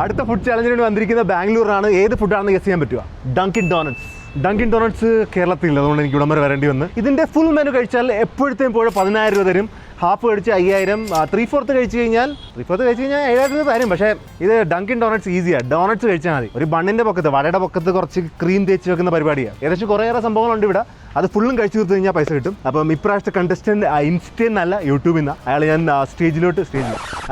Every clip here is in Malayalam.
അടുത്ത ഫുഡ് ചാലഞ്ചിന് വേണ്ടി വന്നിരിക്കുന്ന ബാംഗ്ലൂരാണ്. ഏത് ഫുഡാണെന്ന് ഗസ് ചെയ്യാൻ പറ്റുക? ഡങ്കിൻ ഡോണറ്റ്സ്. ഡങ്കിൻ ഡോണറ്റ്സ് കേരളത്തിലില്ല, അതുകൊണ്ട് എനിക്ക് ഇവിടം വരെ വരേണ്ടി വന്ന്. ഇതിൻ്റെ ഫുൾ മെനു കഴിച്ചാൽ എപ്പോഴത്തേയും പോയ 10,000 രൂപ തരും. ഹാഫ് കഴിച്ച് 5,000, 3/4 കഴിച്ച് കഴിഞ്ഞാൽ 7,000 രൂപ തരും. പക്ഷേ ഇത് ഡങ്കിൻ ഡോണറ്റ്സ് ഈസിയാണ്. ഡോണറ്റ്സ് കഴിച്ചാൽ മതി. ഒരു ബണ്ണിൻ്റെ പൊക്കത്ത്, വടയുടെ പൊക്കത്ത് കുറച്ച് ക്രീം തേച്ച് വെക്കുന്ന പരിപാടിയാണ്. ഏകദേശം കുറേയേറെ സംഭവങ്ങളുണ്ട് ഇവിടെ. അത് ഫുള്ളും കഴിച്ചു തീർത്ത് കഴിഞ്ഞാൽ പൈസ കിട്ടും. അപ്പം ഇപ്രാവശ്യത്തെ കണ്ടസ്റ്റൻറ്റ് ഇൻസ്റ്റയിൽ നിന്നല്ല, യൂട്യൂബിൽ നിന്ന്. അയാൾ ഞാൻ സ്റ്റേജിൽ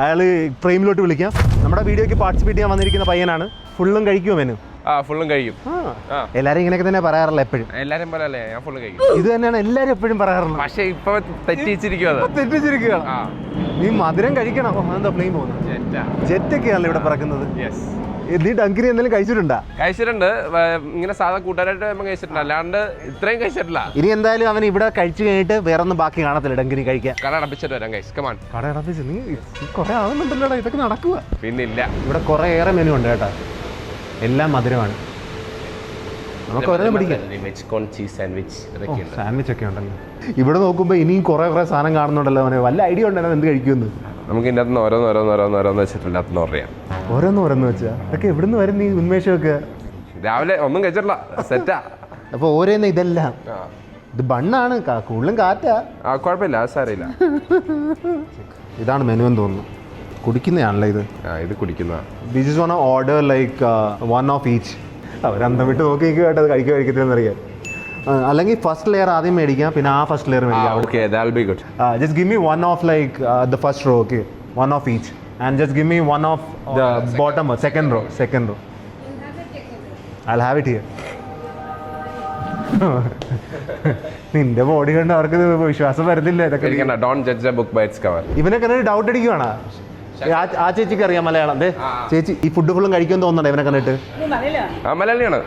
അയാൾ ഫ്രെയിമിലോട്ട് വിളിക്കാം. നമ്മുടെ വീഡിയോയ്ക്ക് പാർട്ടിസിപ്പേറ്റ് ചെയ്യാൻ വന്നിരിക്കുന്ന പയ്യനാണ്. ഫുള്ളും കഴിക്കുമോ മെനു? ഫുള്ളും കഴിയും. എല്ലാരും ഇങ്ങനെയൊക്കെ തന്നെ പറയാറില്ല എപ്പോഴും. എല്ലാരും പറയല്ലേ, ഞാൻ ഫുള്ളും കഴിക്കും. ഇത് തന്നെയാണ് എല്ലാരും എപ്പോഴും പറയാറുള്ളത്. പക്ഷേ ഇപ്പൊ തെറ്റിച്ചിരിക്കുക. നീ മധുരം കഴിക്കണം. എന്താ പ്ലെയിൻ പോകുന്നത്? ജെറ്റൊക്കെയാണല്ലോ ഇവിടെ പറക്കുന്നത്. നീ ഡങ്കിനി എന്തെങ്കിലും കഴിച്ചിട്ടുണ്ടോ? കഴിച്ചിട്ടുണ്ട്. ഇങ്ങനെ സാധാ കൂട്ടുകാരായിട്ട് കഴിച്ചിട്ടുണ്ട്, അല്ലാണ്ട് ഇത്രയും കഴിച്ചിട്ടില്ല. ഇനി എന്തായാലും അവൻ ഇവിടെ കഴിച്ചു കഴിഞ്ഞിട്ട് വേറെ ഒന്നും ബാക്കി കാണത്തില്ല ഡങ്കിനി കഴിക്കാൻ. കട അടപ്പിച്ചിട്ട് വരാം ഗൈസ്. കമാൺ. കട അടപ്പിച്ച് നീ കുറെ ആവുന്നുണ്ടല്ലോടാ, ഇതൊക്കെ നടക്കുക. പിന്നില്ല, ഇവിടെ കുറെ ഏറെ മെനു ഉണ്ട് കേട്ടോ. എല്ലാം മധുരമാണ്. നമുക്ക് ഓരോ പിടിക്കാം. സാൻഡ്വിച്ച് ഒക്കെ ഉണ്ടല്ലോ ഇവിടെ. നോക്കുമ്പോൾ ഇനിയും കുറെ സാധനം കാണുന്നുണ്ടല്ലോ. അവന് വല്ല ഐഡിയ ഉണ്ടല്ലോ എന്ത് കഴിക്കുമെന്ന്. നമുക്ക് ഇതിൻ്റെ അകത്ത് ഓരോന്ന് വെച്ചിട്ടുണ്ട്. അകത്തുനിന്ന് പറയാം. ഓരോന്ന് വെച്ചാ അതൊക്കെ എവിടുന്ന് വരും നീ ഉന്മേഷമൊക്കെ? രാവിലെ ഒന്നും കഴിച്ചിട്ടില്ല, സെറ്റാ. അപ്പോൾ ഓരോന്ന് ഇതെല്ലാം ഇത് ബണ്ണാണ്, കൂടുതലും കാറ്റാ. കുഴപ്പമില്ല, സാരമില്ല. ഇതാണ് മെനു എന്ന് തോന്നുന്നു. കുടിക്കുന്നതാണല്ലോ ഇത്. ഇത് കുടിക്കുന്ന. This is one order like 1 of each. അവരന്തം വിട്ട് നോക്കി കേട്ടോ അത് കഴിക്കത്തില്ലെന്ന് അറിയാം. അല്ലെങ്കിൽ ഫസ്റ്റ് ലെയർ ആദ്യം മേടിക്കാം, പിന്നെ ആ ഫസ്റ്റ് ലെയർ മേടിക്കാം. Just give me 1 of like the first row, okay? 1 of each. And just give me 1 of the bottom, second row. I'll have it here. നിന്റെ ബോഡി കണ്ട് അവർക്ക് വിശ്വാസം വരുന്നില്ല. ഇതൊക്കെ ഇവനെ കണ്ടിട്ട് ഡൗട്ട് അടിക്കുവാണ്. ആ ചേച്ചിക്ക് അറിയാം മലയാളം. ചേച്ചി ഈ ഫുഡ് ഫുള്ളും കഴിക്കുമെന്ന് തോന്നണ്ടേ ഇവനെ കണ്ടിട്ട്? മലയാളിയാണ്.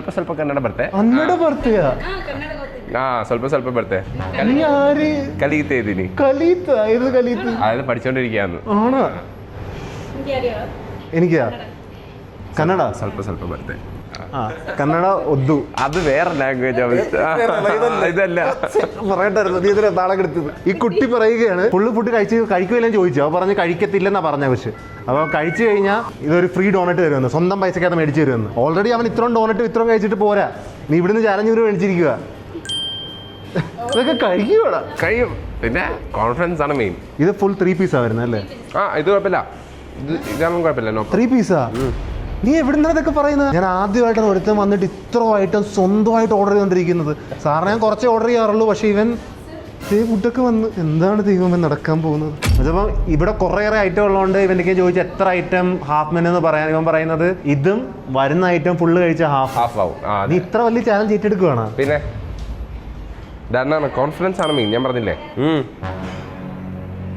ಸ್ವಲ್ಪ ಕನ್ನಡ ಬರುತ್ತೆ. ಕನ್ನಡ ಬರ್ತೀಯಾ? ಸ್ವಲ್ಪ ಬರುತ್ತೆ. ಕಲಿತಾ ಇದ್ದೀನಿ. അതായത് പഠിച്ചോണ്ടിരിക്കുകയാണ്. ആണോ? എനിക്കാ കന്നഡ ಸ್ವಲ್ಪ ಬರುತ್ತೆ. കന്നഡ ഉദ്ദു അത് വേറെ ലാംഗ്വേജ്. ഇതല്ല പറയണ്ടായിരുന്നു, നീ ഇതിനെ നാളെ കെടുത്തത്. ഈ കുട്ടി പറയുകയാണ് ഫുഡ് കഴിക്കുമല്ലെന്ന് ചോദിച്ചു. അവ പറഞ്ഞ് കഴിക്കത്തില്ലെന്നാ പറഞ്ഞ. പക്ഷെ അപ്പോൾ കഴിച്ചു കഴിഞ്ഞാൽ ഇതൊരു ഫ്രീ ഡോണറ്റ് തരുമെന്ന്, സ്വന്തം പൈസക്കകത്ത് മേടിച്ചു തരുമെന്ന്. ഓൾറെഡി അവൻ ഇത്രയും ഡോണറ്റ് ഇത്രയും കഴിച്ചിട്ട് പോരാ, നീ ഇവിടുന്ന് ചാലഞ്ച് മേടിച്ചിരിക്കുക. ഇതൊക്കെ കഴിയും. പിന്നെ കോൺഫിഡൻസ് ആണ് മെയിൻ. ഇത് ഫുൾ 3 പീസാ വരുന്നത് അല്ലേ? ഇത് കുഴപ്പമില്ല, ഇതാകുമ്പോൾ കുഴപ്പമില്ല. 3 പീസാ? നീ എവിടുന്നാണ് ഇതൊക്കെ പറയുന്നത്? ഞാൻ ആദ്യമായിട്ടാണ് ഒരുത്തം വന്നിട്ട് ഇത്ര ഐറ്റം സ്വന്തമായിട്ട് ഓർഡർ ചെയ്തുകൊണ്ടിരിക്കുന്നത്. സാറിന് ഞാൻ കുറച്ചേ ഓർഡർ ചെയ്യാറുള്ളൂ, പക്ഷേ ഇവൻ ഫുഡൊക്കെ വന്ന് എന്താണ് ദൈവം നടക്കാൻ പോകുന്നത്? അതപ്പം ഇവിടെ കുറേയേറെ ഐറ്റം ഉള്ളതുകൊണ്ട് ഇവൻ്റെ ചോദിച്ചാൽ എത്ര ഐറ്റം ഹാഫ് മെനു എന്ന് പറയാൻ ഇവൻ പറയുന്നത് ഇതും വരുന്ന ഐറ്റം ഫുള്ള് കഴിച്ചാൽ ഹാഫ് ആവും. നീ ഇത്ര വലിയ ചാലഞ്ച് ഏറ്റെടുക്കുകയാണ്. പിന്നെ കോൺഫിഡൻസ് ആണ് മെയിൻ. ഞാൻ പറഞ്ഞില്ലേ,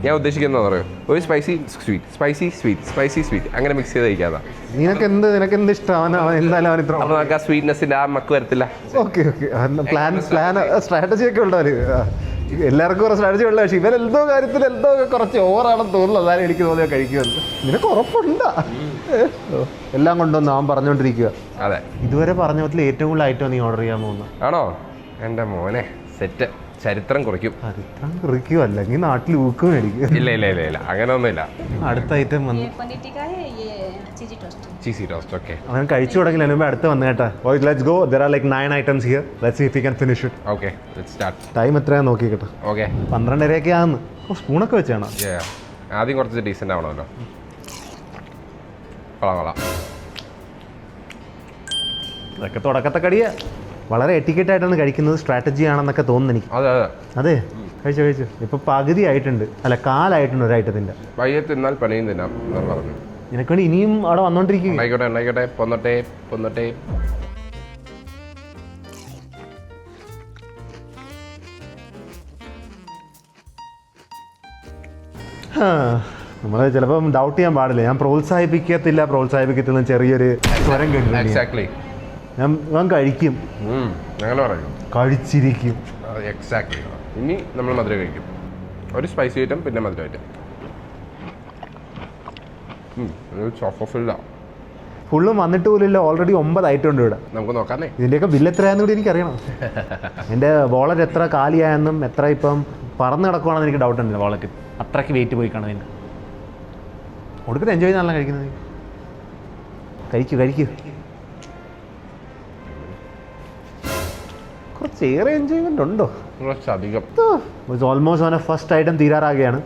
ഞാൻ ഉദ്ദേശിക്കുന്നത് പറയും ഒരു സ്പൈസി സ്വീറ്റ് അങ്ങനെ മിക്സ് ചെയ്ത് കഴിക്കാതാ. നിനക്ക് എന്ത് ഇഷ്ടമാണ്? എന്തായാലും അവൻ ഇത്ര നമുക്ക് ആ സ്വീറ്റ്നെസ്സിന്റെ ആ മക്ക് വരത്തില്ല. ഓക്കെ പ്ലാൻ സ്ട്രാറ്റജി ഒക്കെ ഉള്ളവർ. എല്ലാവർക്കും ഒരു സ്ട്രാറ്റജി ഉള്ള, പക്ഷേ ഇവരെന്തോ കാര്യത്തിൽ എന്തോ കുറച്ച് ഓവറാണെന്ന് തോന്നുന്നു. അതാണ് എനിക്ക് തോന്നിയാൽ കഴിക്കുമെന്ന്. നിനക്ക് ഉറപ്പുണ്ടാ? എല്ലാം കൊണ്ടുവന്ന് അവൻ പറഞ്ഞുകൊണ്ടിരിക്കുക. അതെ, ഇതുവരെ പറഞ്ഞ പോലത്തിൽ ഏറ്റവും കൂടുതൽ ഐറ്റം നീ ഓർഡർ ചെയ്യാൻ പോകുന്നു. ആണോ? എൻ്റെ മോനെ സെറ്റ്. ചരിത്രം കുറിക്കും. അല്ലെങ്കിൽ നാട്ടിൽ ഊക്കും മേടിക്കും. ഇല്ല അങ്ങനെയൊന്നുമില്ല. അടുത്ത ഐറ്റം വന്നു ചീസി ടോസ്റ്റ്. ഓക്കെ, അവൻ കഴിച്ചു തുടങ്ങില്ല മുമ്പ് അടുത്ത് വന്നു കേട്ടാ. Let's go. there are like 9 items here. Let's see if we can finish it. Okay, let's start. Time എത്രയാന്ന് നോക്കി കേട്ടോ. ഓക്കെ, 12:30 ആകുന്നു. സ്പൂണൊക്കെ വെച്ചാണോ? ആദ്യം കുറച്ച് ഡീസൻ്റ് ആവണമല്ലോ. കൊള്ളാം. ഇതൊക്കെ തുടക്കത്തെ കടിയാ. വളരെ എറ്റിക്കറ്റായിട്ടാണ് കഴിക്കുന്നത്. സ്ട്രാറ്റജി ആണെന്നൊക്കെ തോന്നുന്നു എനിക്ക്. അതെ, കഴിച്ചു. ഇപ്പൊ പകുതി ആയിട്ടുണ്ട്, അല്ല കാലായിട്ടുണ്ട് ഒരു ഐറ്റത്തിന്റെ. വയ്യ തിന്നാൽ പണിയും തിന്നാം പറഞ്ഞു. നിനക്ക് വേണ്ടി ഇനിയും അവിടെ വന്നോണ്ടിരിക്കും. ആയിക്കോട്ടെ. പൊന്നട്ടെ. നമ്മള് ചിലപ്പം ഡൗട്ട് ചെയ്യാൻ പാടില്ല. ഞാൻ പ്രോത്സാഹിപ്പിക്കത്തില്ല ചെറിയൊരു സ്വരം കേട്ടിട്ടുണ്ട്. ഞാൻ കഴിക്കും, അങ്ങനെ പറയും. കഴിച്ചിരിക്കും. എക്സാക്ട്ലി. ഇനി നമ്മൾ മധുരം കഴിക്കും. ഒരു സ്പൈസി ഐറ്റം, പിന്നെ മധുരം ഐറ്റം. ഫുള്ളും വന്നിട്ട് പോലില്ല. ഓൾറെഡി 9 ഐറ്റം ഉണ്ട് ഇവിടെ. നമുക്ക് നോക്കാന്നേ. ഇതിൻ്റെയൊക്കെ ബില്ല് എത്രയാണെന്ന് കൂടി എനിക്കറിയണം. എൻ്റെ വാളറ്റ് എത്ര കാലിയായെന്നും എത്ര ഇപ്പം പറന്ന് കിടക്കുവാണെന്ന് എനിക്ക് ഡൗട്ട് ഉണ്ട്. വാളറ്റ് അത്രയ്ക്ക് വെയിറ്റ് പോയി കാണും. ഇതിൻ്റെ ഒടുക്കത്തെ എൻജോയ് ചെയ്യാനല്ല കഴിക്കുന്നത്. കഴിക്കൂ കുറച്ചേറെ എൻജോയ്മെന്റ് ഉണ്ടോ? കുറച്ചധികം. ഓൾമോസ്റ്റ് അവനെ ഫസ്റ്റ് ഐറ്റം തീരാറാകുകയാണ്.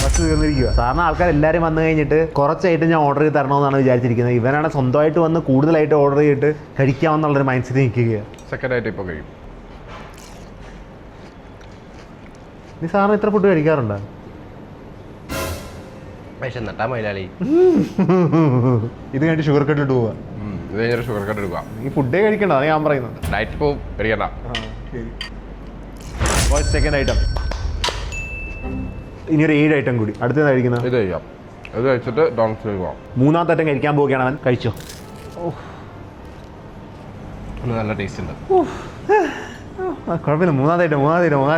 ഫസ്റ്റ് തീർന്നിരിക്കുക. സാറിന് ആൾക്കാർ എല്ലാവരും വന്നു കഴിഞ്ഞിട്ട് കുറച്ചായിട്ട് ഞാൻ ഓർഡർ ചെയ്ത് തരണമെന്നാണ് വിചാരിച്ചിരിക്കുന്നത്. ഇവനാണ് സ്വന്തമായിട്ട് വന്ന് കൂടുതലായിട്ട് ഓർഡർ ചെയ്തിട്ട് കഴിക്കാമെന്നുള്ളൊരു മൈൻഡ് സെറ്റ് നിൽക്കുകയാണ്. സെക്കൻഡ് ആയിട്ട് ഇപ്പോൾ കഴിയും. നീ സാറിന് ഇത്ര ഫുഡ് കഴിക്കാറുണ്ടോ? പക്ഷെ നട്ടാ മൈലാളി ഇത് കഴിഞ്ഞിട്ട് ഷുഗർ കട്ട് ഇട്ട് പോവാ. ഇത് കഴിഞ്ഞൊരു ഷുഗർ കട്ട് എടുക്കുക. നീ ഫുഡേ കഴിക്കണ്ട, അത് ഞാൻ പറയുന്നത്. ഡയറ്റ് ഇപ്പോൾ കഴിക്കണ്ട. Second item. ഇനി ഒരു 7 ഐറ്റം കൂടി. അടുത്തത് കഴിക്കുന്നത് ഇത് കഴിക്കാം. ഇത് കഴിച്ചിട്ട് ഡോണറ്റ്സിലേക്ക് പോകാം. മൂന്നാമത്തെ ഐറ്റം കഴിക്കാൻ പോവുകയാണ് അവൻ. കഴിച്ചോ. നല്ല ടേസ്റ്റ് ഉണ്ട്. കുഴപ്പമില്ല. മൂന്നാമത്തെ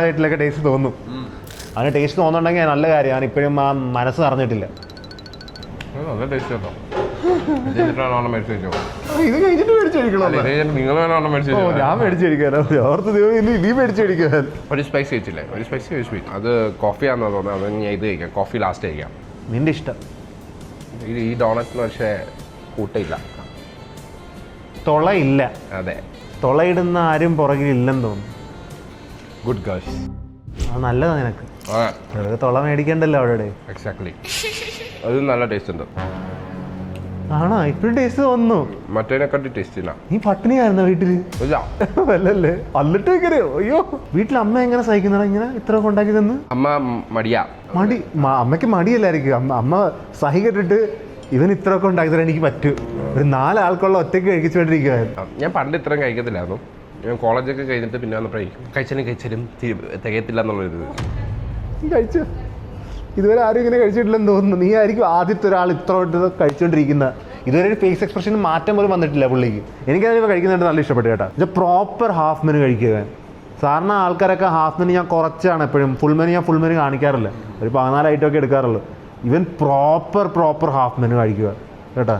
ഐറ്റിലൊക്കെ ടേസ്റ്റ് തോന്നും. അതിന് ടേസ്റ്റ് തോന്നുന്നുണ്ടെങ്കിൽ നല്ല കാര്യം. ഞാൻ ഇപ്പോഴും ആ മനസ്സ് അറിഞ്ഞിട്ടില്ല. നല്ല ടേസ്റ്റ് കേട്ടോ. ഇത് കഴിഞ്ഞിട്ടാണ് മേടിച്ച് കഴിച്ചോ. ഇത് കഴിഞ്ഞിട്ട് മേടിച്ച് കഴിക്കണോ? നിങ്ങൾ വേണം മേടിച്ച് കഴിച്ചോ. ഞാൻ മേടിച്ച് കഴിക്കാനോ? ഓർത്ത് നീ മേടിച്ച് കഴിക്കാൻ. ഒരു സ്പൈസ് കഴിച്ചില്ലേ? ഒരു സ്പൈസി ഒരു സ്വീറ്റ്. അത് കോഫിയാണെന്ന് തോന്നുന്നത്. അത് ഞാൻ ഇത് കഴിക്കാം. കോഫി ലാസ്റ്റ് കഴിക്കാം. നിന്റെ ഇഷ്ടം. ഈ ഡോണറ്റിന് പക്ഷേ കൂട്ടയില്ല. തുളയില്ല. അതെ, തുളയിടുന്ന ആരും പുറകിലില്ലെന്ന് തോന്നുന്നു. Good girls. അത് നല്ലതാ നിനക്ക്. വെറുതെ തുള മേടിക്കണ്ടല്ലോ അവിടെ. എക്സാക്ട്ലി. അത് നല്ല ടേസ്റ്റ് ഉണ്ട്. ആണോ? ഇപ്പോഴും ടേസ്റ്റ് തോന്നുന്നു. മറ്റേനെക്കാട്ടി ടേസ്റ്റ് ഇല്ല. നീ പട്ടിണിയായിരുന്നോ വീട്ടില്? ഇല്ല. അല്ലല്ലേ? അല്ലിട്ട് വെക്കരുത്. അയ്യോ, വീട്ടിൽ അമ്മ എങ്ങനെ സഹിക്കുന്നതാണ് ഇങ്ങനെ ഇത്ര ഉണ്ടാക്കി തന്ന്? അമ്മ മടിയാ. അമ്മയ്ക്ക് മടിയല്ലായിരിക്കും. അമ്മ സഹി കെട്ടിട്ട് ഇവൻ ഇത്രയൊക്കെ ഉണ്ടാക്കി തരാൻ എനിക്ക് പറ്റും. ഒരു 4 ആൾക്കുള്ള ഒറ്റയ്ക്ക് കഴിച്ചുകൊണ്ടിരിക്കുകയായിരുന്നു. ഞാൻ പണ്ട് ഇത്രയും കഴിക്കത്തില്ലായിരുന്നു. ഞാൻ കോളേജൊക്കെ കഴിഞ്ഞിട്ട് പിന്നെ വന്നപ്പോഴേ കഴിച്ചാലും തികയത്തില്ല എന്നുള്ളൊരു. നീ കഴിച്ചു? ഇതുവരെ ആരും ഇങ്ങനെ കഴിച്ചിട്ടില്ലെന്ന് തോന്നുന്നു. നീ ആയിരിക്കും ആദ്യത്തെ ഒരാൾ ഇത്ര കഴിച്ചുകൊണ്ടിരിക്കുന്ന. ഇതുവരെ ഒരു ഫേസ് എക്സ്പ്രഷൻ മാറ്റം പോലും വന്നിട്ടില്ല പുള്ളിക്ക്. എനിക്കതിപ്പോൾ കഴിക്കുന്നതായിട്ട് നല്ല ഇഷ്ടപ്പെട്ടു കേട്ടോ. ഇത് പ്രോപ്പർ ഹാഫ് മെനു കഴിക്കുക. സാറിന് ആൾക്കാരൊക്കെ ഹാഫ് മെനു ഞാൻ കുറച്ചാണ് എപ്പോഴും. ഫുൾ മെനു കാണിക്കാറില്ല. ഒരു 14 ഐറ്റമൊക്കെ എടുക്കാറുള്ളൂ. ഇവൻ പ്രോപ്പർ ഹാഫ് മെനു കഴിക്കുക കേട്ടോ.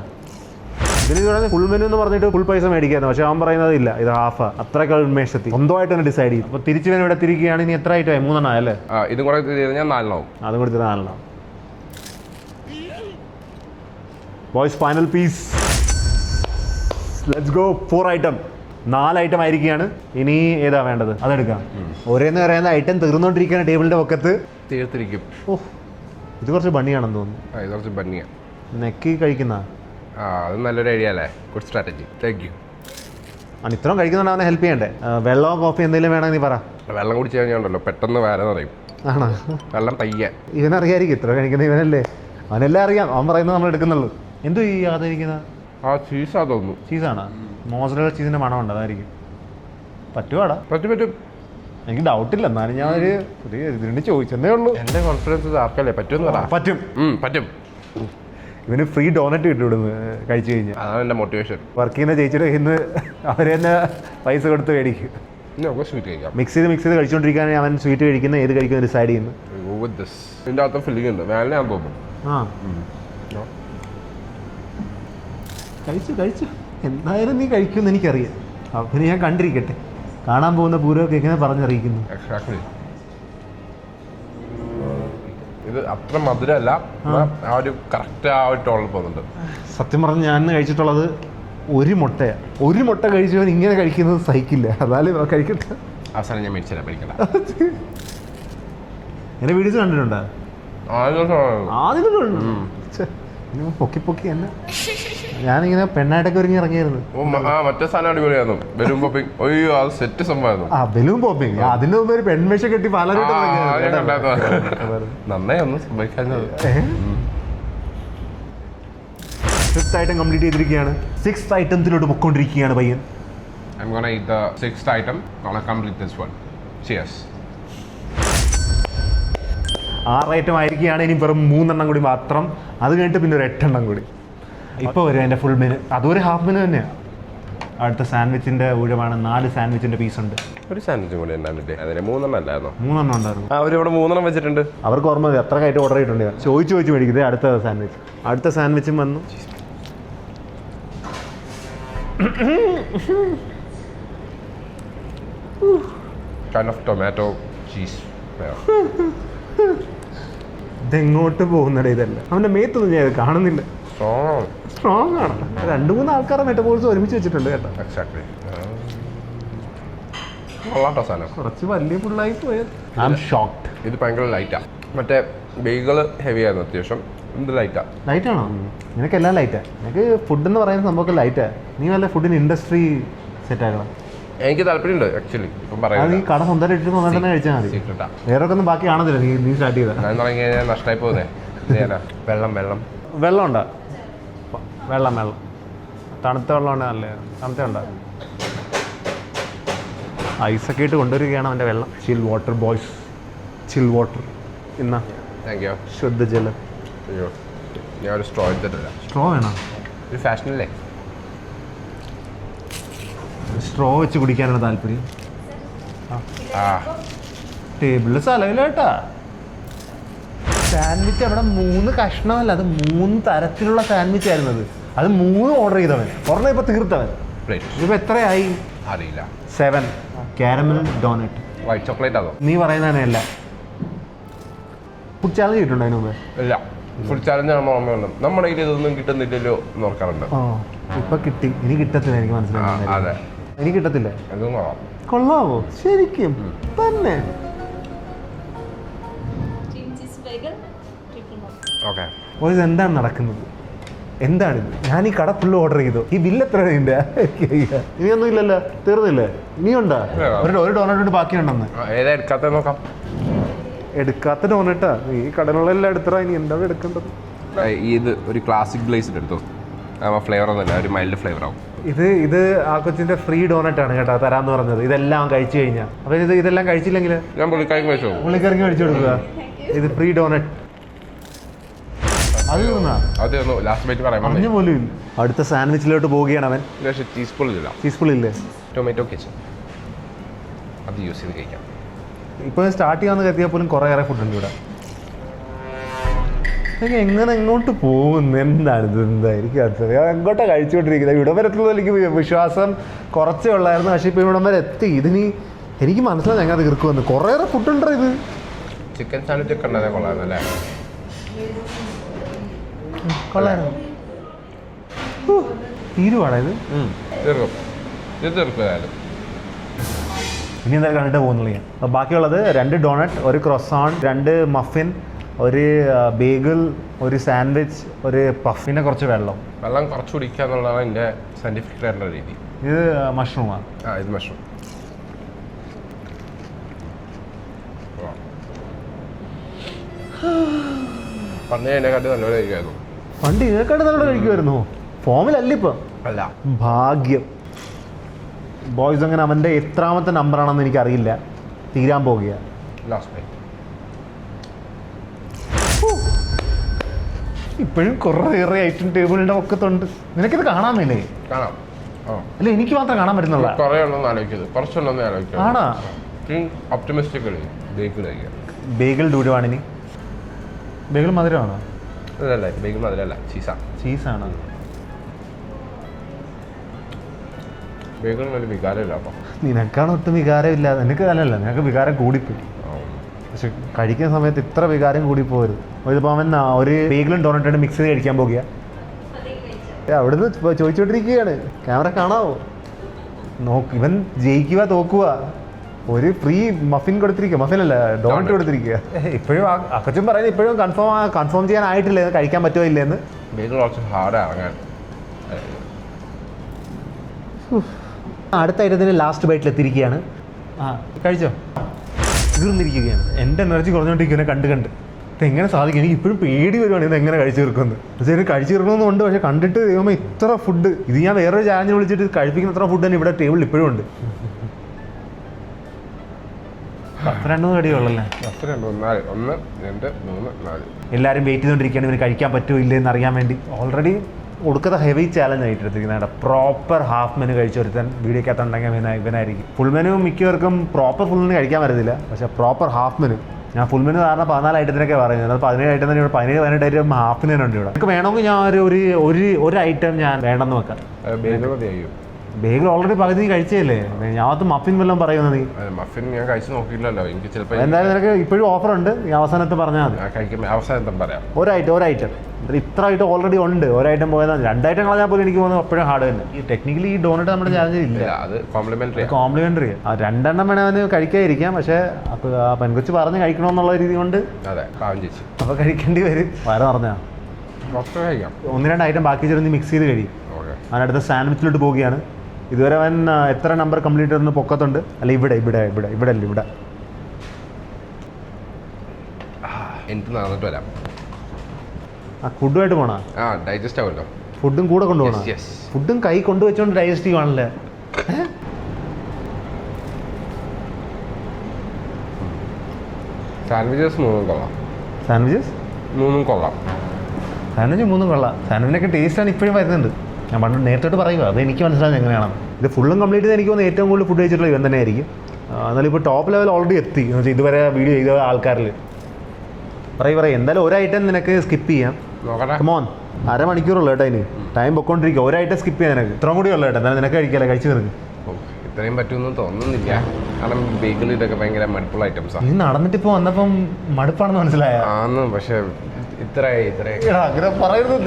ഇതിന് ഫുൾ മെനു എന്ന് പറഞ്ഞിട്ട് ഫുൾ പൈസ മേടിക്കായിരുന്നു. പക്ഷെ അവൻ പറയുന്നത് ഇല്ല, ഇത് ഹാഫാ. അത്രയൊക്കെ ഉന്മേഷത്തി സ്വന്തമായിട്ട് തന്നെ ഡിസൈഡ് ചെയ്യും. അപ്പോൾ തിരിച്ചു ഇവിടെ തിരിക്കുകയാണ്. ഇനി എത്ര ഐറ്റമായി? 3 എണ്ണം അല്ലേ? ഇതും കൂടെ ഞാൻ 4 ആവും. അതും കൂടി 4 എണ്ണം. Boys final piece. Let's go. 4 item. 4 item ആയിരിക്കുകയാണ്. ഇനി ഏതാ വേണ്ടത്? അതെടുക്കാം. ഓരോന്ന് പറയുന്ന ഐറ്റം തീർന്നുകൊണ്ടിരിക്കുകയാണ് ടേബിളിന്റെ പൊക്കത്ത്. തീർത്തിരിക്കും. ഓഹ്, ഇത് കുറച്ച് ബണ്ണിയാണെന്ന് തോന്നുന്നു. ഇത് കുറച്ച് ബണ്ണിയാ. നെക്കി കഴിക്കുന്ന അത് നല്ലൊരു ഐഡിയ അല്ലേ? Good strategy. Thank you. ഇത്രയും കഴിക്കുന്നുണ്ട്. അവനെ ഹെൽപ്പ് ചെയ്യണ്ടേ? വെള്ളമോ കോഫി എന്തെങ്കിലും വേണമെങ്കിൽ നീ പറ. വെള്ളം കുടിച്ച് കഴിഞ്ഞാൽ പെട്ടെന്ന് വേറെ അറിയും. ആണോ? വെള്ളം പയ്യ. ഇവനറിയായിരിക്കും ഇത്ര കഴിക്കുന്ന. ഇവനല്ലേ? അവനെല്ലാം അറിയാം. അവൻ പറയുന്നത് നമ്മൾ എടുക്കുന്നുള്ളൂ. എന്തോ ഈ ആദരിക്കുന്ന ചീസാ തോന്നുന്നു. ചീസാണ്. മോസറല്ല ചീസിന്റെ മണം ഉണ്ട്. അതായിരിക്കും. പറ്റുവാടാ? പറ്റും. എനിക്ക് ഡൗട്ടില്ല. എന്നാലും ഞാൻ ഒരു ഇതിന് ചോദിച്ചെന്നേ ഉള്ളൂ. എൻ്റെ കോൺഫിഡൻസ് ആർക്കല്ലേ പറ്റുമെന്ന്. പറ്റും. ഇവന് ഫ്രീ ഡോണറ്റ് കിട്ടും ഇവിടുന്ന് കഴിച്ചു കഴിഞ്ഞാൽ. അതാണ് എൻ്റെ മോട്ടിവേഷൻ. വർക്ക് ചെയ്യുന്ന ചേച്ചിയുടെ ഇന്ന് അവർ തന്നെ പൈസ കൊടുത്ത് മേടിക്കും. സ്വീറ്റ് കഴിക്കാം. മിക്സ് ചെയ്ത് കഴിച്ചുകൊണ്ടിരിക്കുകയാണെങ്കിൽ അവൻ സ്വീറ്റ് കഴിക്കുന്ന ഏത് കഴിക്കുന്ന ഡിസൈഡ് ചെയ്യുന്നു. ഇതിൻ്റെ അകത്ത് ഫില്ലിംഗ് ഉണ്ട്. വേനൽ ഞാൻ തോന്നും. കഴിച്ചു എന്തായാലും നീ കഴിക്കുമെന്ന് എനിക്കറിയാം. പിന്നെ ഞാൻ കണ്ടിരിക്കട്ടെ. കാണാൻ പോകുന്ന പൂരമൊക്കെ എങ്ങനെ പറഞ്ഞറിയിക്കുന്നു. ഇത് അത്ര മധുരമല്ല. ആ ഒരു കറക്റ്റ് ആ ഒരു ടോണിൽ പോകുന്നുണ്ട്. സത്യം പറഞ്ഞ് ഞാൻ കഴിച്ചിട്ടുള്ളത് ഒരു മുട്ടയാണ്. ഒരു മുട്ട കഴിച്ചവൻ ഇങ്ങനെ കഴിക്കുന്നത് സഹിക്കില്ല. അതാലും കഴിക്കട്ടെ. അവസാനം ഞാൻ മേടിച്ചാൽ പഠിക്കണ്ട. എന്നെ വീഡിയോസ് കണ്ടിട്ടുണ്ടോ? ആദ്യം പൊക്കി എന്നെ ഞാനിങ്ങനെ പെണ്ണായിട്ടൊക്കെ ഒരുങ്ങി ഇറങ്ങിയായിരുന്നു. മറ്റേ സാധനം അടിപൊളിയായിരുന്നു. Balloon popping. അയ്യോ, അത് സെറ്റ് സംഭവമായിരുന്നു. Balloon popping. അതിന്റെ മുമ്പ് ഒരു പെൺമേശ കെട്ടി പലരും നന്നായി ഒന്നും സംഭവിക്കാഞ്ഞത്. 5th ഐറ്റം കംപ്ലീറ്റ് ചെയ്തിരിക്കുകയാണ്. 6th ഐറ്റത്തിലോട്ട് പൊക്കോണ്ടിരിക്കുകയാണ് പയ്യൻ. I'm gonna eat the 6th item. Gonna complete this one. Cheers. 6 item ആയിരിക്കുകയാണ്. ഇനി വെറും 3 എണ്ണം കൂടി മാത്രം. അത് കഴിഞ്ഞിട്ട് പിന്നെ ഒരു 8 എണ്ണം കൂടി. ഇപ്പോൾ വരും എൻ്റെ ഫുൾ മെനു. അതൊരു ഹാഫ് മെനു തന്നെയാണ്. അടുത്ത സാൻഡ്വിച്ചിൻ്റെ ഊഴമാണ്. 4 സാൻഡ്വിച്ചിൻ്റെ പീസ് ഉണ്ട്. ഒരു സാൻഡ്വിച്ചും കൂടി ഉണ്ടായിരുന്നില്ലേ? അതിന് 3 എണ്ണം അല്ലായിരുന്നോ? 3 എണ്ണം ഉണ്ടായിരുന്നു. അവരിവിടെ 3 എണ്ണം വെച്ചിട്ടുണ്ട്. അവർക്ക് ഓർമ്മ എത്ര കയറ്റം ഓർഡർ ചെയ്തിട്ടുണ്ട്. ചോദിച്ചു മേടിക്കുന്നത്. അടുത്ത സാൻഡ്വിച്ചും വന്നു. Kind of tomato cheese. ഇതെങ്ങോട്ട് പോകുന്നടേ? ഇതല്ല അവൻ്റെ മേത്തൊന്നും ഞാൻ കാണുന്നില്ല. സ്ട്രോങ് ആണ്. 2-3 ആൾക്കാരെ മെറ്റബോൾസ് ഒരുമിച്ച് വെച്ചിട്ടുണ്ട് കേട്ടോ. എക്സാക്ട്ലി. കൊള്ളാട്ടോ സാധനം. കുറച്ച് വലിയ ഫുള്ളായി പോയത്. I am shocked. ഇത് ഭയങ്കര ലൈറ്റാണ്. മറ്റേ ബേഗിൾ ഹെവി ആയിരുന്നു അത്യാവശ്യം. ഇത് ലൈറ്റാ. ലൈറ്റാണോ? നിനക്കെല്ലാം ലൈറ്റാ. നിനക്ക് ഫുഡ് എന്ന് പറയുന്ന സംഭവമൊക്കെ ലൈറ്റാ. നീ വല്ല ഫുഡിന് ഇൻഡസ്ട്രി സെറ്റ് ആക്കണം. എനിക്ക് താല്പര്യമുണ്ട് ആക്ച്വലി. ഇപ്പം അത് പറയാം നീ കട സ്വന്തമായിട്ട് ഇട്ട് സ്വന്തം തന്നെ കഴിച്ചാൽ മതി. സീക്രട്ടാ. വേറെ ഒന്നും ബാക്കി കാണത്തില്ല. നീ സ്റ്റാർട്ട് ചെയ്താ ഞാൻ തുടങ്ങി കഴിഞ്ഞാൽ നഷ്ടമായി പോകുന്നേ. വെള്ളം വെള്ളം ഉണ്ടോ? വെള്ളം തണുത്ത വെള്ളം ഉണ്ട്. നല്ല തണുത്ത ഉണ്ടോ? ഐസൊക്കെ ഇട്ട് കൊണ്ടുവരികയാണ് അവൻ്റെ വെള്ളം. ചിൽ വാട്ടർ ബോയ്സ്, ചിൽ വാട്ടർ. ഇന്നാ താങ്ക് യു. ശുദ്ധജലം. അയ്യോ, ഞാൻ ഒരു സ്ട്രോ എടുത്തിട്ടില്ല. സ്ട്രോ വേണം. ഒരു ഫാഷനല്ലേ സ്ട്രോ വെച്ച് കുടിക്കാനാണ് താല്പര്യം. ആ ടേബിളിൽ സ്ഥലമില്ല കേട്ടാ. സാൻഡ്വിച്ച് അവിടെ 3 കഷ്ണമല്ല, അത് 3 തരത്തിലുള്ള സാൻഡ്വിച്ച് ആയിരുന്നത്. അത് 3 ഓർഡർ ചെയ്തവൻ. ഒരെണ്ണം ഇപ്പൊ തീർത്തവൻ. ഇതിപ്പോ എത്രയായി? അറിയില്ല. 7 കാരമൽ ഡോണറ്റ്. വൈറ്റ് ചോക്ലേറ്റ് ആണോ? നീ പറയുന്നതന്നെയല്ല. ഫുഡ് ചാലഞ്ച് ചെയ്തിട്ടുണ്ടോ അതിന് മുമ്പ്? ഇല്ല. ഫുഡ് ചാലഞ്ച് ആണ് ഓർമ്മയുണ്ട്. നമ്മുടെ കയ്യിൽ ഇതൊന്നും കിട്ടുന്നില്ലല്ലോ എന്ന് ഓർക്കാറുണ്ട്. ഇപ്പൊ കിട്ടി. ഇനി കിട്ടത്തില്ല. എനിക്ക് മനസ്സിലായി. അതെ, ഇനി കിട്ടത്തില്ല. അതും കൊള്ളാം. കൊള്ളാവോ? ശരിക്കും തന്നെ? ഓക്കെ, എന്താണ് നടക്കുന്നത്? എന്താണിത്? ഞാൻ ഈ കട ഫുള്ള് ഓർഡർ ചെയ്തു. ഈ ബില്ല് എത്ര ഇതിന്റെ? ഇനിയൊന്നും ഇല്ലല്ലോ, തീർന്നില്ലേ? ഇനിയുണ്ടോ? ഒരു ഡോണറ്റ് ബാക്കിയുണ്ടെന്ന്. ഏതാ എടുക്കാത്ത നോക്കാം. എടുക്കാത്ത ഡോണറ്റാ? ഈ കടലുള്ള എല്ലാം എടുത്തറ. ഇനി എന്താ എടുക്കേണ്ടത്? ഇത് ഒരു ക്ലാസിക് ഗ്ലേസ് എടുത്തു. ഫ്ലേവർ ഒന്നുമില്ല, ഒരു മൈൽഡ് ഫ്ലേവർ ആവും. ഇത് ആ കൊച്ചിന്റെ ഫ്രീ ഡോണറ്റ് ആണ് കേട്ടോ തരാന്ന് പറഞ്ഞത്. ഇതെല്ലാം കഴിച്ചു കഴിഞ്ഞാൽ. അപ്പൊ ഇതെല്ലാം കഴിച്ചില്ലെങ്കിൽ ഞാൻ പുള്ളിക്കാരി കഴിച്ചോ? പുള്ളിക്കാരങ്ങ് കഴിച്ചു കൊടുക്കുക. ഇത് ഫ്രീ ഡോണറ്റ്. അത് ലാസ്റ്റ് ബൈറ്റ് പറയാൻ പറഞ്ഞു പോലും ഇല്ല. അടുത്ത സാൻഡ്വിച്ചിലോട്ട് പോവുകയാണ് അവൻ. ചീസ്പൂളില്ല. ടൊമാറ്റോ കെച്ചപ്പ് അത് യൂസ് ചെയ്ത് കഴിക്കാം. ഇപ്പൊ സ്റ്റാർട്ട് ചെയ്യാന്ന് കരുതിയാൽ പോലും കുറേയേറെ ഫുഡ് ഉണ്ട് ഇവിടെ. എങ്ങനെ എങ്ങോട്ട് പോകുന്നു? എന്താണ് ഇത്? എന്തായിരിക്കും അടുത്തത്? എങ്ങോട്ടാണ് കഴിച്ചുകൊണ്ടിരിക്കുന്നത്? ഇവിടം വരെ എത്തുന്നത് എനിക്ക് വിശ്വാസം കുറച്ചേ ഉള്ളായിരുന്നു. പക്ഷെ ഇപ്പൊ ഇവിടം വരെ എത്തി. ഇതിന് എനിക്ക് മനസ്സിലായി എങ്ങനെ തീർക്കുമെന്ന്. കുറേയേറെ ഫുഡ് ഉണ്ടോ ഇത്? ചിക്കൻ സാൻഡ്വിച്ച് ഒക്കെ ഉണ്ടല്ലേ? കൊള്ളായിരുന്നല്ലേ? കൊള്ളായിരുന്നു. തീരുവാണ് ഇത്. തീർക്കും. ഇനി എന്തായാലും കണ്ടിട്ട് പോകുന്നില്ല ഞാൻ. അപ്പോൾ ബാക്കിയുള്ളത് 2 donut, 1 croissant, 2 muffin, 1 bagel, 1 sandwich, 1 puff, പിന്നെ കുറച്ച് വെള്ളം കുറച്ച് കുടിക്കുക എന്നുള്ളതാണ് എൻ്റെ സയൻറ്റിഫിക് ആയിട്ടുള്ള രീതി. ഇത് മഷ്റൂമാണ്. ഇത് മഷ്റൂം. പണ്ട് എന്നെക്കാട്ടി നല്ലപോലെ കഴിക്കുമായിരുന്നു. പണ്ട് ഇതിനെക്കാട്ട് നല്ലോണം കഴിക്കുമായിരുന്നു. ഫോമിലല്ല ഇപ്പം. അല്ല, ഭാഗ്യം. ബോയ്സ് അങ്ങനെ അവൻ്റെ എത്രാമത്തെ നമ്പറാണെന്ന് എനിക്കറിയില്ല. തീരാൻ പോകുക. ഇപ്പോഴും കുറേയേറെ ഐറ്റം ടേബിളിൻ്റെ ഒക്കത്തുണ്ട്. നിനക്കിത് കാണാമല്ലേ? കാണാം. അല്ല, എനിക്ക് മാത്രം കാണാൻ പറ്റുന്നുള്ള. ആണോ? ബേഗിൾ ഡൂഡുവാണിനി. ബേഗിൾ മധുരമാണോ? ബേഗിൾ മധുരമല്ല, ചീസാണോ? ബേഗിൾ ഒരു വികാരമില്ല. അപ്പം നിനക്കാണ് ഒട്ടും വികാരമില്ല. നിനക്ക് അല്ലല്ല, നിനക്ക് വികാരം കൂടിപ്പോയി. പക്ഷെ കഴിക്കുന്ന സമയത്ത് ഇത്ര വികാരം കൂടിപ്പോരുത്. ഇതിപ്പോൾ അവൻ ഒരു ബേഗിളും ഡോണറ്റായിട്ട് മിക്സ് ചെയ്ത് കഴിക്കാൻ പോകുക. അവിടുന്ന് ചോദിച്ചോണ്ടിരിക്കുകയാണ്. ക്യാമറ കാണാവോ? ഇവൻ ജയിക്കുക തോക്കുക. ഒരു ഫ്രീ മഫിൻ കൊടുത്തിരിക്കുക. മഫിനല്ല, ഡോണറ്റ് കൊടുത്തിരിക്കുക. ഇപ്പോഴും അക്കച്ചും പറയുന്നത് ഇപ്പോഴും കൺഫേം ചെയ്യാനായിട്ടില്ല കഴിക്കാൻ പറ്റുമോ ഇല്ലെന്ന്. അടുത്ത ഐറ്റത്തിന് ലാസ്റ്റ് ബൈറ്റിൽ എത്തിയിരിക്കുകയാണ്. കഴിച്ചോ? തീർന്നിരിക്കുകയാണ്. എൻ്റെ എനർജി കുറഞ്ഞുകൊണ്ടിരിക്കുകയാണ് കണ്ട്. ഇതെങ്ങനെ സാധിക്കും? എനിക്ക് ഇപ്പോഴും പേടി വരുവാണ് ഇത് എങ്ങനെ കഴിച്ചു തീർക്കുന്നത്. പക്ഷേ കഴിച്ചു തീർക്കണമെന്നുണ്ട്. പക്ഷെ കണ്ടിട്ട് ദൈവമേ ഇത്ര ഫുഡ്. ഇത് ഞാൻ വേറൊരു ചാലഞ്ച് വിളിച്ചിട്ട് കഴിപ്പിക്കുന്ന അത്ര ഫുഡ് തന്നെ ഇവിടെ ടേബിളിൽ ഇപ്പോഴും ഉണ്ട്. 2 കടിയുള്ളല്ലേ? 1 2 3 4. എല്ലാവരും വെയിറ്റ് ചെയ്തുകൊണ്ടിരിക്കുകയാണ് ഇവന് കഴിക്കാൻ പറ്റുമോ ഇല്ലെന്ന് അറിയാൻ വേണ്ടി. ഓൾറെഡി ഒടുക്കത്തെ ഹെവി ചാലഞ്ച് ആയിട്ട് എടുത്തിരിക്കുന്നത്. പ്രോപ്പർ ഹാഫ് മെനു കഴിച്ചൊരുത്തൻ വീഡിയോക്കകത്തുണ്ടെങ്കിൽ ഇവനായിരിക്കും. ഫുൾ മെനു മിക്കവർക്കും പ്രോപ്പർ ഫുൾ മെനു കഴിക്കാൻ പറ്റത്തില്ല. പക്ഷേ പ്രോപ്പർ ഹാഫ് മെനു, ഞാൻ ഫുൾ മെനു കാരണം 14 ഐറ്റത്തിനൊക്കെ പറയുന്നത്. അത് 17 ഐറ്റം തന്നെ. 17-18 ഐറ്റം ഹാഫിനുണ്ട് ഇവിടെ. എനിക്ക് വേണമെങ്കിൽ ഞാൻ ഒരു ഐറ്റം ഞാൻ വേണ്ടെന്ന് വെക്കാം. ബേഗിൾ ഓൾറെഡി പകുതി കഴിച്ചല്ലേ, ഞാനകത്ത് മഫിൻ വല്ലതും പറയുന്നത് നീ. മഫിൻ ഞാൻ കഴിച്ചു നോക്കിയില്ലല്ലോ, എനിക്ക് ചിലപ്പോൾ എന്തായാലും നിനക്ക് ഇപ്പോഴും ഓഫറുണ്ട്, ഈ അവസാനത്തെ പറഞ്ഞാൽ മതി. കഴിക്കുമ്പോൾ അവസാനം പറയാം. ഒരൈറ്റം ഇത്ര ഐറ്റം ഓൾറെഡി ഉണ്ട്. ഒരൈറ്റം പോയതാണ്, 2 ഐറ്റം കളഞ്ഞാൽ പോലും എനിക്ക് തോന്നുന്നു അപ്പോഴും ഹാർഡ് തന്നെ. ഈ ടെക്നിക്കലി ഈ ഡോണറ്റ് നമ്മുടെ ചാലഞ്ച് ഇല്ല, അത് കോംപ്ലിമെന്ററി. ആ 2 എണ്ണം വേണേ അവന് കഴിക്കാതിരിക്കാം, പക്ഷേ ആ പെൺകൊച്ച് പറഞ്ഞ് കഴിക്കണമെന്നുള്ള രീതി കൊണ്ട് അതെ പാവം ചേച്ചി അപ്പോൾ കഴിക്കേണ്ടി വരും. വയറ് പറഞ്ഞാ കഴിക്കാം. 1-2 ഐറ്റം ബാക്കി ചേർന്ന് മിക്സ് ചെയ്ത് കഴിയും. അവനടുത്ത സാൻഡ്വിച്ചിലോട്ട് പോവുകയാണ്. ഇതുവരെ അവൻ എത്ര നമ്പർ കംപ്ലീറ്റ് ചെയ്യുന്ന പൊക്കത്തുണ്ട്. അല്ല ഇവിടെ അല്ല ഇവിടെ. എനിക്ക് നടന്നിട്ട് വരാം. ആ ഫുഡുമായിട്ട് പോണോ? ഡൈജസ്റ്റ് ആവുമല്ലോ. ഫുഡും കൂടെ കൊണ്ടുപോകണം. ഫുഡും കൈ കൊണ്ടുവച്ചോണ്ട് ഡൈജസ്റ്റീവ് ആണല്ലേ. സാൻഡ്വിച്ചസ് 3 കൊള്ളാം. സാൻഡ്വിച്ചസ് 3 കൊള്ളാം. സാൻഡ്വിച്ച് 3 കൊള്ളാം. സാൻഡ്വിച്ചിനൊക്കെ ടേസ്റ്റാണ് ഇപ്പോഴും വരുന്നുണ്ട്. ഞാൻ പണ്ട് നേരത്തോട്ട് പറയുക, അത് എനിക്ക് മനസ്സിലാകുന്നത് എങ്ങനെയാണ്. ഇത് ഫുള്ളും കംപ്ലീറ്റ് ചെയ്ത് എനിക്ക് തോന്നുന്നു ഏറ്റവും കൂടുതൽ ഫുഡ് കഴിച്ചിട്ടുള്ള ഇവൻ തന്നെ ആയിരിക്കും. എന്നാലും ഇപ്പോൾ ടോപ്പ് ലെവൽ ഓൾറെഡി എത്തി എന്ന് വെച്ചാൽ ഇതുവരെ വീഡിയോ ചെയ്ത ആൾക്കാരിൽ. പറയും എന്തായാലും ഒരു ഐറ്റം നിനക്ക് സ്കിപ്പ് ചെയ്യാം. കമോൺ, അരമണിക്കൂറുള്ളൂ കേട്ടോ ഇനി. ടൈം പൊക്കോണ്ടിരിക്കുക. ഒരു ഐറ്റം സ്കിപ്പ് ചെയ്യാൻ നിനക്ക് ഇത്രയും കൂടി ഉള്ളൂ കേട്ടോ. എന്തായാലും നിനക്ക് കഴിക്കാല്ലേ, കഴിച്ചു നിനക്ക്. ഇത്രയും പറ്റുമെന്ന് തോന്നുന്നില്ല, കാരണം ബേക്കറി ഇതൊക്കെ ഭയങ്കര മടുപ്പുള്ള ഐറ്റംസാണ്. നീ നടന്നിട്ട് ഇപ്പോൾ വന്നപ്പം മടുപ്പാണെന്ന് മനസ്സിലായ ആന്ന്. പക്ഷെ അങ്ങനെ പറയുന്നത്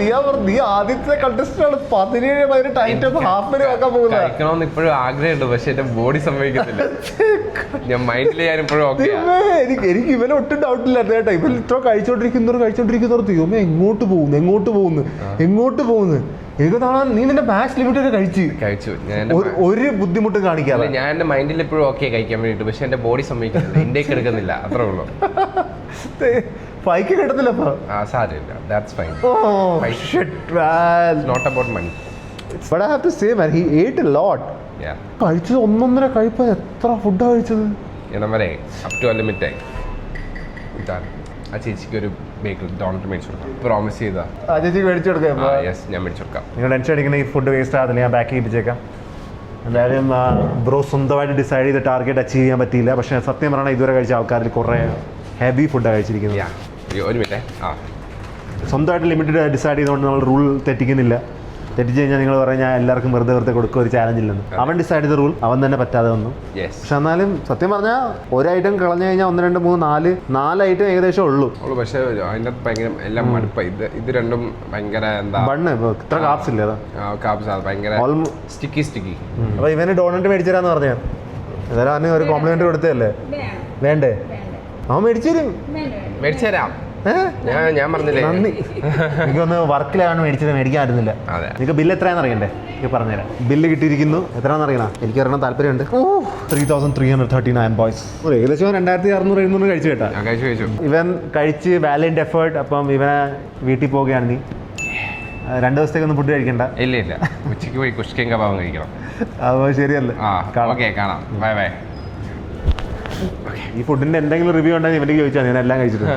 നീ ആദ്യത്തെ കണ്ടസ്റ്റന്റ് 17 ഐറ്റം ഹാഫിന് വെക്കാൻ പോകുന്നത്. കഴിക്കണമെന്ന് ഇപ്പോഴും ആഗ്രഹമുണ്ട്, പക്ഷെ എന്റെ ബോഡി സമ്മതിക്കത്തില്ല. ഞാൻ മൈൻഡിൽ ഞാൻ ഇപ്പോഴും ഓക്കെ. എനിക്ക് ഇവനെ ഒട്ടും ഡൗട്ടില്ലായിരുന്നു കേട്ടോ. ഇവൻ ഇത്ര കഴിച്ചോണ്ടിരിക്കുന്നവർ തീരുമ്പോ എങ്ങോട്ട് പോകുന്നു. എനിക്ക് തോന്നാൻ നീ നിന്റെ മാക്സ് ലിമിറ്റ് ഒക്കെ കഴിച്ചു. ഒരു ബുദ്ധിമുട്ടും കാണിക്കാതെ. ഞാൻ എന്റെ മൈൻഡിൽ എപ്പോഴും ഓക്കെ കഴിക്കാൻ വേണ്ടിട്ട്, പക്ഷെ എന്റെ ബോഡി സമ്മതിക്കുന്നില്ല. ഇന്ത്യക്ക് എടുക്കുന്നില്ല, അത്രേ ഉള്ളൂ. ഫൈക്ക് കിട്ടത്തില്ല അപ്പൊ. സാരമില്ല, that's fine. Not about money. But I have to say man, he ate a lot. Yeah. കഴിച്ചത് 1.5 കഴിപ്പ്. എത്ര ഫുഡാണ് കഴിച്ചത്? നമ്മളെ അപ് ടു ലിമിറ്റ് ആയി. ഇതാണ് ആ ചേച്ചിക്ക് ഒരു ബേക്കറി ഡോണറ്റ് മേടിച്ചു കൊടുക്കാം. പ്രോമിസ് ചെയ്താ ആ ചേച്ചിക്ക് മേടിച്ചു കൊടുക്കാം. യെസ്, ഞാൻ മേടിച്ചു കൊടുക്കാം. നിങ്ങൾ ടെൻഷൻ അടിക്കുന്ന ഈ ഫുഡ് വേസ്റ്റ് ആകത്തില്ല, ഞാൻ പാക്ക് ചെയ്യിപ്പിച്ചേക്കാം. എന്തായാലും ബ്രോ സ്വന്തമായിട്ട് ഡിസൈഡ് ചെയ്ത് ടാർഗറ്റ് അച്ചീവ് ചെയ്യാൻ പറ്റിയില്ല. പക്ഷേ സത്യം പറഞ്ഞാൽ ഇതുവരെ കഴിച്ച ആൾക്കാരിൽ കുറേ ഹെവി ഫുഡാണ് കഴിച്ചിരിക്കുന്നത്. ഒരു മിനിറ്റ്. സ്വന്തമായിട്ട് ലിമിറ്റഡ് ഡിസൈഡ് ചെയ്തുകൊണ്ട് നമ്മൾ റൂൾ തെറ്റിക്കുന്നില്ല. തെറ്റിച്ച് കഴിഞ്ഞാൽ നിങ്ങൾ പറഞ്ഞാൽ എല്ലാവർക്കും വെറുതെ കൊടുക്കുക, ഒരു ചാലഞ്ച് ഇല്ലെന്ന്. അവൻ ഡിസൈഡ് ചെയ്ത റൂൾ അവൻ തന്നെ പറ്റാതെ വന്നു. പക്ഷെ എന്നാലും സത്യം പറഞ്ഞാൽ ഒരു ഐറ്റം കളഞ്ഞു കഴിഞ്ഞാൽ 1, 2, 3, 4 ഐറ്റം ഏകദേശം ഉള്ളൂ. പക്ഷേ അതിൻ്റെ ഭയങ്കര എല്ലാം മടുപ്പായി. ഇത് രണ്ടും ഭയങ്കര എന്താ ബണ്ണ് ഇത്ര കാപ്സ് ഇല്ല. കാപ്സ് ഭയങ്കര സ്റ്റിക്കി. അപ്പോൾ ഇവന് ഡോണറ്റ് മേടിച്ചു തരാന്ന് പറഞ്ഞാൽ ഏതായാലും അവന് ഒരു കോംപ്ലിമെന്റ് കൊടുത്തതല്ലേ. വേണ്ടേ? അവൻ മേടിച്ചു തരാം. ഞാൻ പറഞ്ഞില്ലേ, നന്ദി. എനിക്കൊന്ന് വർക്കിലാണ് മേടിക്കാമായിരുന്നില്ല. നിങ്ങൾക്ക് ബില്ല് എത്രയാണെന്ന് അറിയണ്ടേ? എനിക്ക് പറഞ്ഞുതരാം. ബില്ല് കിട്ടിയിരിക്കുന്നു. എത്രയാണെന്ന് അറിയണം? എനിക്ക് അറിയണം, താല്പര്യമുണ്ട്. 3339 ബോയ്സ്. ഏകദേശം 2600-700 കഴിച്ചു കേട്ടാ. കഴിച്ചു. ഇവൻ കഴിച്ച് വാലന്റ് എഫേർട്ട്. അപ്പം ഇവനെ വീട്ടിൽ പോവുകയാണ്. നീ 2 ദിവസത്തേക്കൊന്നും ഫുഡ് കഴിക്കണ്ട. ഇല്ല, ഉച്ചയ്ക്ക് പോയി കുഷ്കയും കബാബും കഴിക്കണം. അപ്പോൾ ശരിയല്ലേ? കാണാം. ബൈ. ഈ ഫുഡിന്റെ എന്തെങ്കിലും റിവ്യൂ ഉണ്ടെങ്കിൽ ഇവർക്ക് ചോദിച്ചാൽ ഞാൻ എല്ലാം കഴിച്ചിട്ടുണ്ട്.